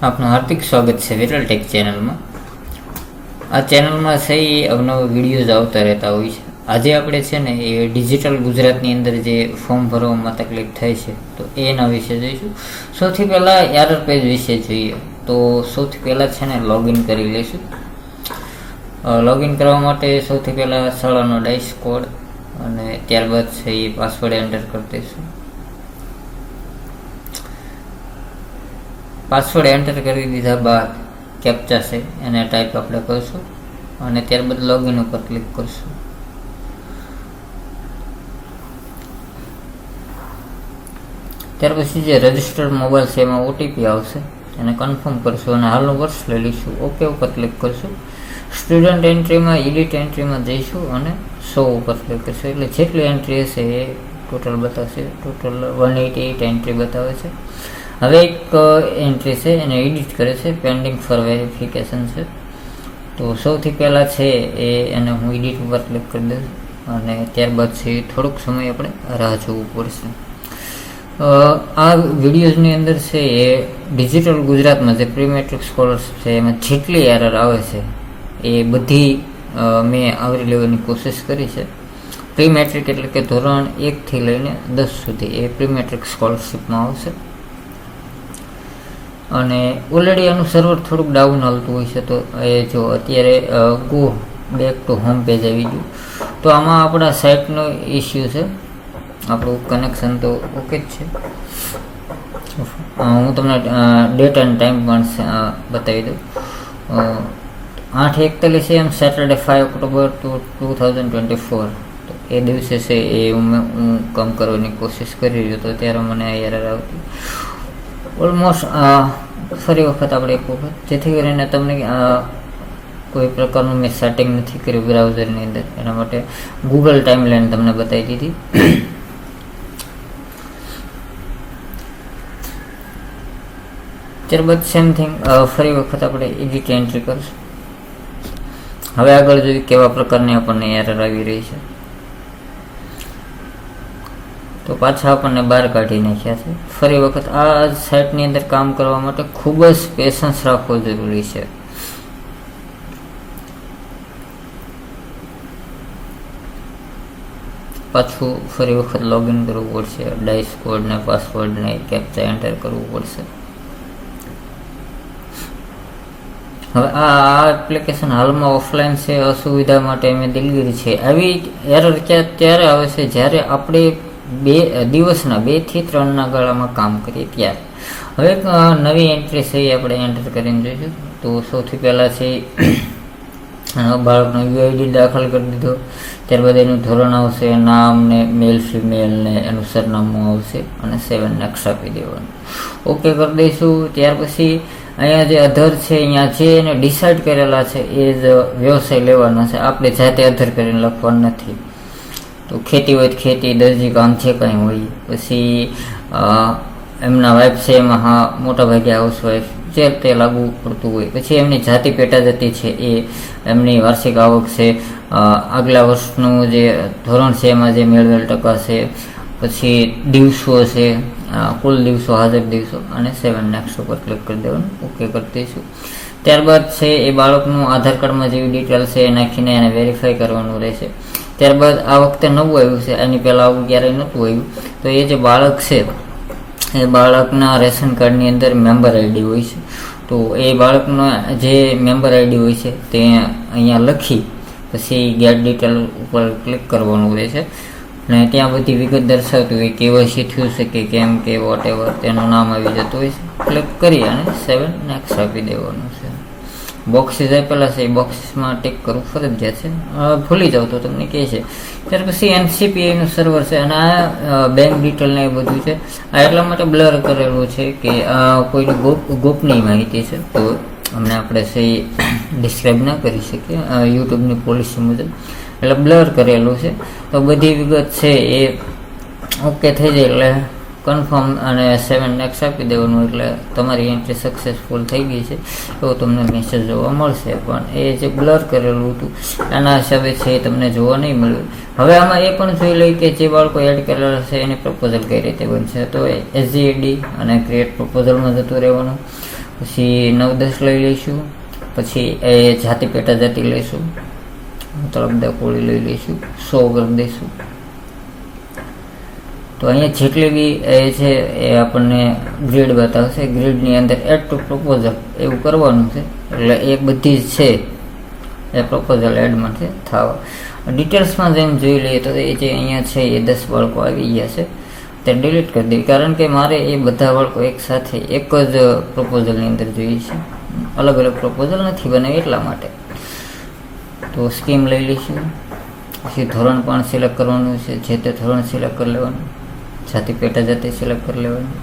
આપનું હાર્દિક સ્વાગત છે વિરલ ટેક ચેનલમાં. આ ચેનલમાં સહી અવનવા વિડીયોઝ આવતા રહેતા હોય છે. આજે આપણે છે ને એ ડિજિટલ ગુજરાતની અંદર જે ફોર્મ ભરવામાં તકલીફ થાય છે તો એના વિશે જોઈશું. સૌથી પહેલાં એરર પેજ વિશે જોઈએ તો સૌથી પહેલાં છે ને લોગિન કરી લઈશું. લોગિન કરવા માટે સૌથી પહેલાં શાળાનો ડાઇસ કોડ અને ત્યારબાદ છે એ પાસવર્ડ એન્ટર કરી દઈશું. પાસવર્ડ એન્ટર કરી દીધા બાદ કેપ્ચા છે એને ટાઈપ આપણે કરશું અને ત્યારબાદ લોગિન ઉપર ક્લિક કરશું. ત્યાર પછી જે રજિસ્ટર્ડ મોબાઈલ છે એમાં ઓટીપી આવશે એને કન્ફર્મ કરશું અને હાલનું વર્ષ લઈ લઈશું. ઓકે ઉપર ક્લિક કરશું. સ્ટુડન્ટ એન્ટ્રીમાં એડિટ એન્ટ્રીમાં જઈશું અને 100 ઉપર ક્લિક કરશું એટલે જેટલી એન્ટ્રી હશે એ ટોટલ બતાવશે. ટોટલ 188 એન્ટ્રી બતાવે છે. હવે એક એન્ટ્રી છે એને એડિટ કરે છે, પેન્ડિંગ ફોર વેરિફિકેશન છે. તો સૌથી પહેલાં છે એને હું એડિટ ઉપર ક્લિક કરી દઈશ અને ત્યારબાદ છે થોડોક સમય આપણે રાહ જોવું પડશે. આ વિડીયોઝની અંદર છે એ ડિજિટલ ગુજરાતમાં જે પ્રી મેટ્રિક સ્કોલરશિપ છે એમાં જેટલી એરર આવે છે એ બધી મેં આવરી લેવાની કોશિશ કરી છે. પ્રી મેટ્રિક એટલે કે ધોરણ 1થી લઈને 10 સુધી એ પ્રી મેટ્રિક સ્કોલરશિપમાં આવશે. અને ઓલરેડી આનું સર્વર થોડુંક ડાઉન હાલતું હોય છે તો એ જો અત્યારે go back to home page આવી ગયું. તો આમાં આપણા સાઇટનો ઇસ્યુ છે. આપણું કનેક્શન તો ઓકે જ છે. હું તમને ડેટ એન્ડ ટાઈમ પણ બતાવી દઉં. 8:41 AM સેટરડે 5 ઓક્ટોબર 2024 તો એ દિવસે છે એ હું કામ કરવાની કોશિશ કરી રહ્યો હતો ત્યારે મને એરર આવતી. ઓલમોસ્ટ ફરી વખત આપણે એક વખત જેથી કરીને તમને કોઈ પ્રકારનું મેં સેટિંગ નથી કર્યું બ્રાઉઝરની અંદર એના માટે ગૂગલ ટાઈમલાઈન તમને બતાવી દીધી. ત્યારબાદ સેમ થિંગ ફરી વખત આપણે એડિટ એન્ટ્રી કરીશું. હવે આગળ જોઈએ કેવા પ્રકારની આપણને એરર આવી રહી છે. તો પાછા આપણને બહાર કાઢી નાખ્યા છે. ફરી વખત આ સાઇટની અંદર કામ કરવા માટે ખૂબ જ પેશન્સ રાખવો જરૂરી છે. પાછું ફરી વખત લોગિન કરવું પડશે. ડાઇસ કોડ ને પાસવર્ડ ને કેપ્ચા એન્ટર કરવું પડશે. હવે આ એપ્લિકેશન હાલમાં ઓફલાઈન છે, અસુવિધા માટે મેં દિલગીરી છે. આવી એરર ત્યારે આવે છે જ્યારે આપણે દિવસના 2 થી 3 ગાળામાં કામ કરીએ ત્યારે. હવે એક નવી એન્ટ્રી છે એ આપણે એન્ટર કરીને જોઈશું. તો સૌથી પહેલાં છે બાળકનો યુઆઈડી દાખલ કરી દીધો. ત્યારબાદ એનું ધોરણ આવશે, નામ ને મેલ ફિમેલ ને એનું સરનામું આવશે અને 7 નેક્સ્ટ આપી દેવાનું. ઓકે કરી દઈશું. ત્યાર પછી અહીંયા જે અધર છે અહીંયા જે એને ડિસાઇડ કરેલા છે એ જ વ્યવસાય લેવાના છે. આપણે જાતે અધર કરીને લખવાનું નથી. તો ખેતી હોય તો ખેતી, દરજી કામ જે કંઈ હોય. પછી એમના વાઇફ છે એમાં હા મોટા ભાગે હાઉસવાઈફ જે તે લાગુ પડતું હોય. પછી એમની જાતિ પેટાજાતિ છે એ એમની વાર્ષિક આવક છે, આગલા વર્ષનું જે ધોરણ છે એમાં જે મેળવેલ ટકા છે, પછી દિવસો છે, કુલ દિવસો, હાજર દિવસો અને 7 નેક્સ્ટ ઉપર ક્લિક કરી દેવાનું. ઓકે કરી દઈશું. ત્યારબાદ છે એ બાળકનું આધાર કાર્ડમાં જેવી ડિટેલ છે એ નાખીને એને વેરીફાઈ કરવાનું રહેશે. ત્યારબાદ આ વખતે નવું આવ્યું છે, એની પહેલાં આવું ક્યારેય નહોતું આવ્યું. તો એ જે બાળક છે એ બાળકના રેશન કાર્ડની અંદર મેમ્બર આઈડી હોય છે. તો એ બાળકનો જે મેમ્બર આઈડી હોય છે તે અહીંયા લખી પછી ગેટ ડિટેલ ઉપર ક્લિક કરવાનું રહેશે અને ત્યાં બધી વિગત દર્શાવતી હોય કેવાયસી થયું છે કે કેમ કે વોટ એવર તેનું નામ આવી જતું હોય છે. ક્લિક કરી અને 7 નેક્સ્ટ આપી દેવાનું છે. બોક્સીસ આપેલા છે એ બોક્સીસમાં ટિક કરવું ફરજિયાત છે. ભૂલી જાવ તો તમને કહે છે. ત્યાર પછી એનસીપીઆઈનું સર્વર છે અને આ બેંક ડિટેલ ને એ બધું છે. આ એટલા માટે બ્લર કરેલું છે કે આ કોઈની ગોપનીય માહિતી છે તો અમને આપણે સહી ડિસ્ક્રાઈબ ના કરી શકીએ યુટ્યુબની પોલિસી મુજબ, એટલે બ્લર કરેલું છે. તો બધી વિગત છે એ ઓકે થઈ જાય એટલે કન્ફર્મ અને 7 નેક્સ્ટ આપી દેવાનું એટલે તમારી એન્ટ્રી સક્સેસફુલ થઈ ગઈ છે એવો તમને મેસેજ જોવા મળશે. પણ એ જે બ્લર કરેલું હતું એના હિસાબે છે એ તમને જોવા નહીં મળ્યું. હવે આમાં એ પણ જોઈ લઈએ કે જે બાળકો એડ કરેલા છે એની પ્રપોઝલ કઈ રીતે બનશે. તો એસજીએડી અને ક્રિએટ પ્રપોઝલમાં જતું રહેવાનું. પછી 9 10 લઈ લઈશું, પછી એ જાતિ પેટા જાતિ લઈશું, તળપદા કોળી લઈ લઈશું, 100 કરી દઈશું. તો અહીંયા જેટલી બી એ છે એ આપણને ગ્રીડ બતાવશે. ગ્રીડની અંદર એડ ટુ પ્રપોઝલ એવું કરવાનું છે, એટલે એ બધી જ છે એ પ્રપોઝલ એડમાં છે થવા. ડિટેલ્સમાં જેમ જોઈ લઈએ તો એ જે અહીંયા છે એ 10 બાળકો આવી ગયા છે, તે ડિલીટ કરી દઈએ, કારણ કે મારે એ બધા બાળકો એક સાથે એક જ પ્રપોઝલની અંદર જોઈએ છે, અલગ અલગ પ્રપોઝલ નથી બનાવી એટલા માટે. તો સ્કીમ લઈ લઈશું, પછી ધોરણ પણ સિલેક્ટ કરવાનું છે, જે તે ધોરણ સિલેક્ટ કરી લેવાનું, જાતિ પેટા જાતિ સિલેક્ટ કરી લેવાની.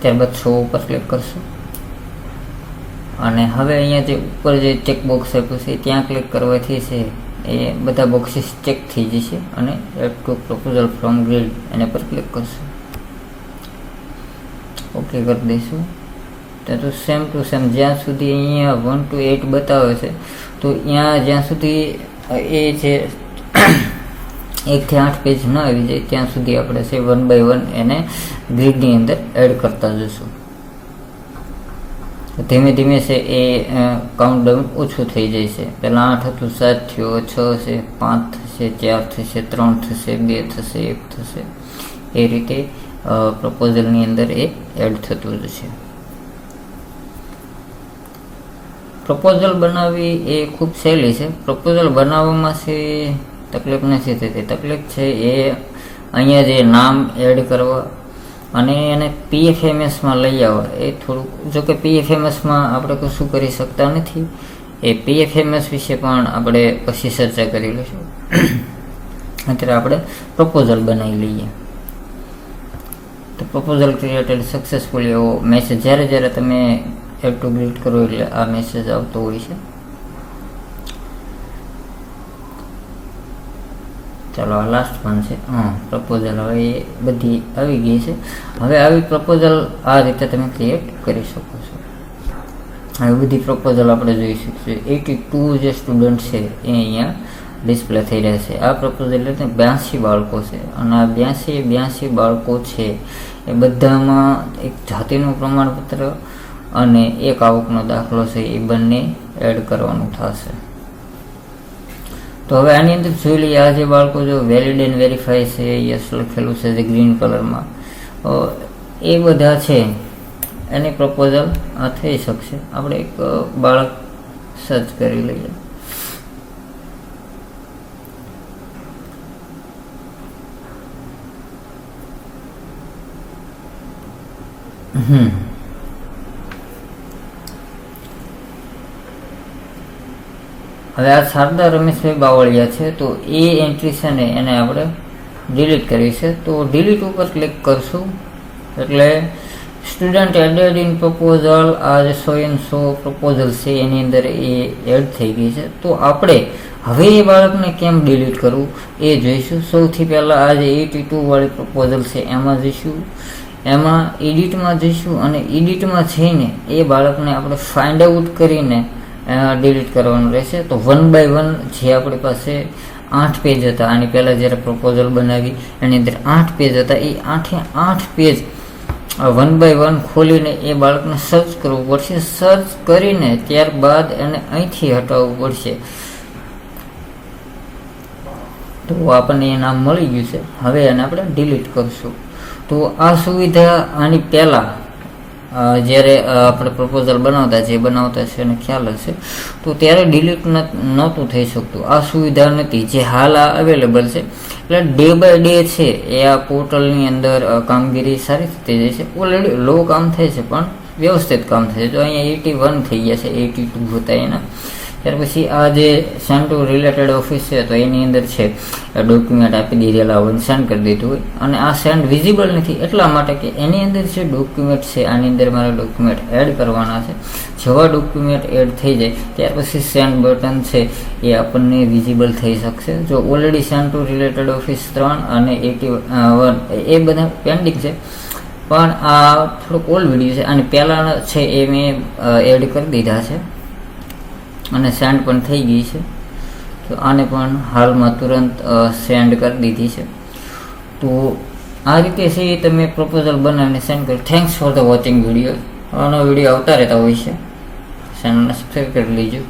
ત્યારબાદ 100 ઉપર ક્લિક કરશું, અને હવે અહીંયા જે ઉપર જે ચેક બોક્સ આપ્યું છે ત્યાં ક્લિક કરવાથી છે એ બધા બોક્સીસ ચેક થઈ જશે, અને add to proposal from grid એના પર ક્લિક કરશું, ઓકે કરી દઈશું. તો સેમ ટુ સેમ જ્યાં સુધી અહીંયા 1 to 8 બતાવે છે, તો ત્યાં જ્યાં સુધી એ છે 1 થી 8 પેજ ન આવી જાય ત્યાં સુધી આપણે છે 1 by 1 એને ગ્રીડની અંદર એડ કરતા જશું. ધીમે ધીમે છે એ કાઉન્ટડાઉન ઓછું થઈ જાય છે. પહેલાં 8 હતું, 7 થયો, 6 છે, 5 થશે, 4 થશે, 3 થશે, 2 થશે, 1 થશે, એ રીતે પ્રપોઝલની અંદર એ એડ થતું જશે. પ્રપોઝલ બનાવવી એ ખૂબ સહેલી છે. પ્રપોઝલ બનાવવામાં છે તકલીફ નથી થતી. તકલીફ છે એ અહીંયા જે નામ એડ કરવા અને એને PFMSમાં લઈ આવવા, એ થોડુંક, જોકે PFMSમાં આપણે કશું કરી શકતા નથી, એ PFMS વિશે પણ આપણે પછી ચર્ચા કરી લઈશું. અત્યારે આપણે પ્રપોઝલ બનાવી લઈએ. તો પ્રપોઝલ ક્રિએટેડ સક્સેસફુલી એવો મેસેજ જ્યારે તમે એડ ટુ ગ્રીડ કરો એટલે આ મેસેજ આવતો હોય છે. ચાલો આ લાસ્ટ પણ છે. પ્રપોઝલ હવે એ બધી આવી ગઈ છે. હવે આવી પ્રપોઝલ આ રીતે તમે ક્રિએટ કરી શકો છો. હવે બધી પ્રપોઝલ આપણે જોઈ શકીશું. 82 જે સ્ટુડન્ટ છે એ અહીંયા ડિસ્પ્લે થઈ રહેશે. આ પ્રપોઝલ એટલે 82 બાળકો છે, અને આ 82 બાળકો છે એ બધામાં એક જાતિનું પ્રમાણપત્ર અને એક આવકનો દાખલો છે એ બંને એડ કરવાનું થશે. તો હવે આની અંદર જોઈ લઈએ, આ જે બાળકો જો વેલિડ એન્ડ વેરીફાઈ છે, યસ લખેલું છે જે ગ્રીન કલરમાં, એ બધા છે એની પ્રપોઝલ આ થઈ શકશે. આપણે એક બાળક સર્ચ કરી લઈએ. હવે આ શારદા રમેશભાઈ બાવળિયા છે, તો એ એન્ટ્રી છે ને એને આપણે ડિલીટ કરવી છે. તો ડિલીટ ઉપર ક્લિક કરશું એટલે સ્ટુડન્ટ એડેડ ઇન પ્રપોઝલ આ જે 100 પ્રપોઝલ છે એની અંદર એ એડ થઈ ગઈ છે. તો આપણે હવે એ બાળકને કેમ ડિલીટ કરવું એ જોઈશું. સૌથી પહેલાં આ જે 82 વાળી પ્રપોઝલ છે એમાં જઈશું, એમાં એડિટમાં જઈશું, અને એડિટમાં જઈને એ બાળકને આપણે ફાઇન્ડ આઉટ કરીને ડિલીટ કરવાનું રહેશે. તો 1 by 1 જે આપણી પાસે 8 પેજ હતા, આની પહેલાં જ્યારે પ્રપોઝલ બનાવી એની અંદર 8 પેજ હતા, એ 8 પેજ 1 by 1 ખોલીને એ બાળકને સર્ચ કરવું પડશે. સર્ચ કરીને ત્યારબાદ એને અહીંથી હટાવવું પડશે. તો આપણને એ નામ મળી ગયું છે. હવે એને આપણે ડિલીટ કરશું. તો આ સુવિધા આની પહેલાં જ્યારે આપણે પ્રપોઝલ બનાવતા છે એને ખ્યાલ હશે, તો ત્યારે ડિલીટ નહોતું થઈ શકતું. આ સુવિધા નથી જે હાલ આ અવેલેબલ છે. એટલે ડે બાય ડે છે એ આ પોર્ટલની અંદર કામગીરી સારી થતી જાય છે. ઓલરેડી લો કામ થાય છે પણ વ્યવસ્થિત કામ થાય છે. તો અહીંયા 81 થઈ ગયા છે, 82 હતા એના. ત્યાર પછી આ જે સેન્ડ ટુ રિલેટેડ ઓફિસ છે, તો એની અંદર છે ડોક્યુમેન્ટ આપી દીધેલા હોય, સેન્ડ કરી દીધું હોય, અને આ સેન્ડ વિઝિબલ નથી એટલા માટે કે એની અંદર જે ડોક્યુમેન્ટ છે આની અંદર મારે ડોક્યુમેન્ટ એડ કરવાના છે. જેવા ડોક્યુમેન્ટ એડ થઈ જાય ત્યાર પછી સેન્ડ બટન છે એ આપણને વિઝિબલ થઈ શકશે. જો already send to related office 3 અને 81 એ બધા પેન્ડિંગ છે, પણ આ થોડોક ઓલ્ડ વિડીયો છે, અને પહેલાં છે એ મેં એડ કરી દીધા છે અને સેન્ડ પણ થઈ ગઈ છે. તો આને પણ હાલમાં તુરંત સેન્ડ કરી દીધી છે. તો આ રીતે છે એ તમે પ્રપોઝલ બનાવીને સેન્ડ કરો. Thanks for the watching video. આનો વિડીયો આવતા રહેતા હોય છે, ચેનલને સબસ્ક્રાઈબ કરી લેજો.